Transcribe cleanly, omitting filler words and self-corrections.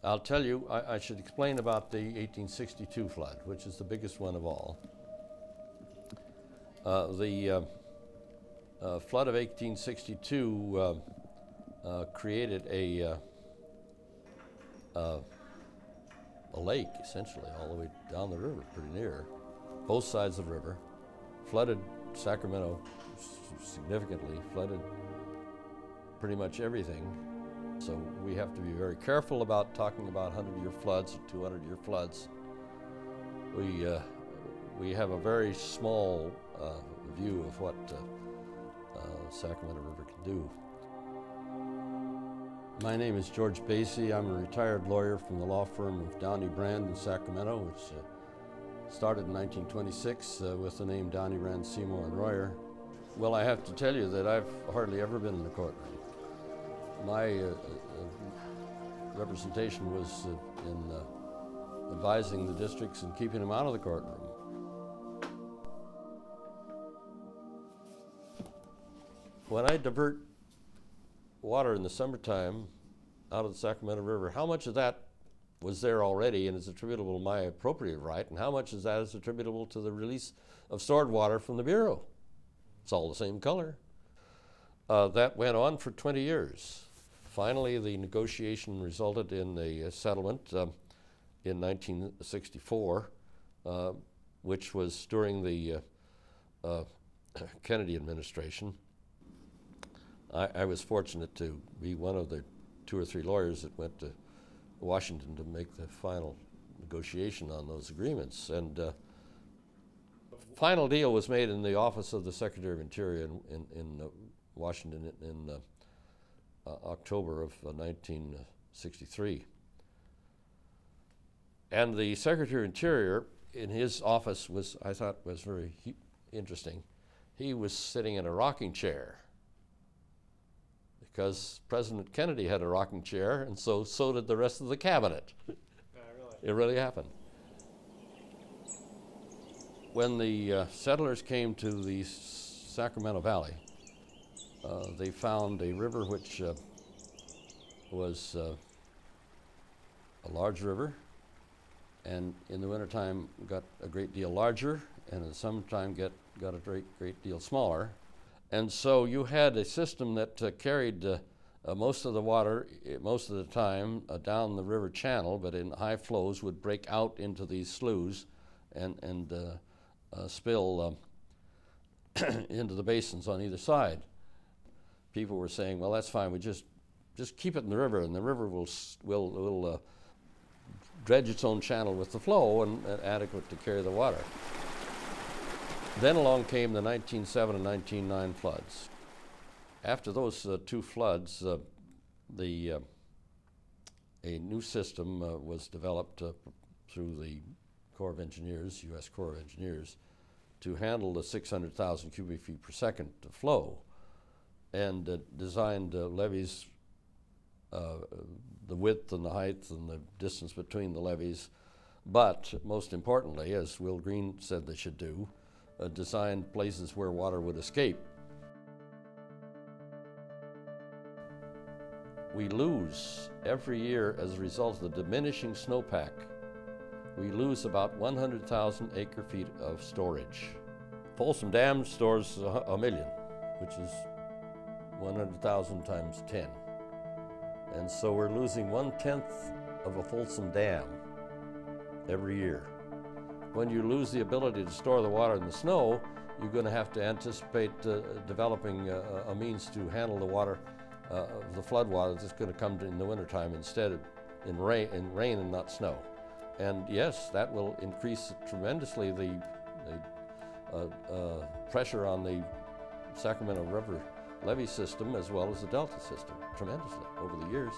I'll tell you, I should explain about the 1862 flood, which is the biggest one of all. The flood of 1862 created a lake, essentially, all the way down the river, pretty near, both sides of the river, flooded Sacramento significantly, flooded pretty much everything. So we have to be very careful about talking about 100-year floods or 200-year floods. We have a very small view of what Sacramento River can do. My name is George Basye. I'm a retired lawyer from the law firm of Downey Brand in Sacramento, which started in 1926 with the name Downey, Brand, Seymour, and Royer. Well, I have to tell you that I've hardly ever been in the courtroom. My representation was in advising the districts and keeping them out of the courtroom. When I divert water in the summertime out of the Sacramento River, how much of that was there already and is attributable to my appropriate right, and how much of that is attributable to the release of stored water from the Bureau? It's all the same color. That went on for 20 years. Finally, the negotiation resulted in a settlement in 1964, which was during the Kennedy administration. I was fortunate to be one of the 2 or 3 lawyers that went to Washington to make the final negotiation on those agreements. And final deal was made in the office of the Secretary of Interior in Washington in October of 1963. And the Secretary of Interior in his office was, I thought, was very interesting. He was sitting in a rocking chair because President Kennedy had a rocking chair, and so did the rest of the cabinet. Really? It really happened. When the settlers came to the Sacramento Valley, they found a river which was a large river, and in the wintertime got a great deal larger, and in the summertime got a great deal smaller. And so you had a system that carried most of the water, most of the time, down the river channel, but in high flows would break out into these sloughs and spill into the basins on either side. People were saying, well, that's fine, we just keep it in the river, and the river will dredge its own channel with the flow and adequate to carry the water. Then along came the 1907 and 1909 floods. After those 2 floods, a new system was developed through the Corps of Engineers, U.S. Corps of Engineers, to handle the 600,000 cubic feet per second flow, and designed levees, the width and the height and the distance between the levees, but most importantly, as Will Green said they should do, designed places where water would escape. We lose every year as a result of the diminishing snowpack. We lose about 100,000 acre-feet of storage. Folsom Dam stores a million, which is 100,000 times 10. And so we're losing 1/10 of a Folsom Dam every year. When you lose the ability to store the water in the snow, you're going to have to anticipate developing a means to handle the water, the flood water that's going to come in the wintertime instead of in rain and not snow. And yes, that will increase tremendously the pressure on the Sacramento River levee system as well as the Delta system, tremendously over the years.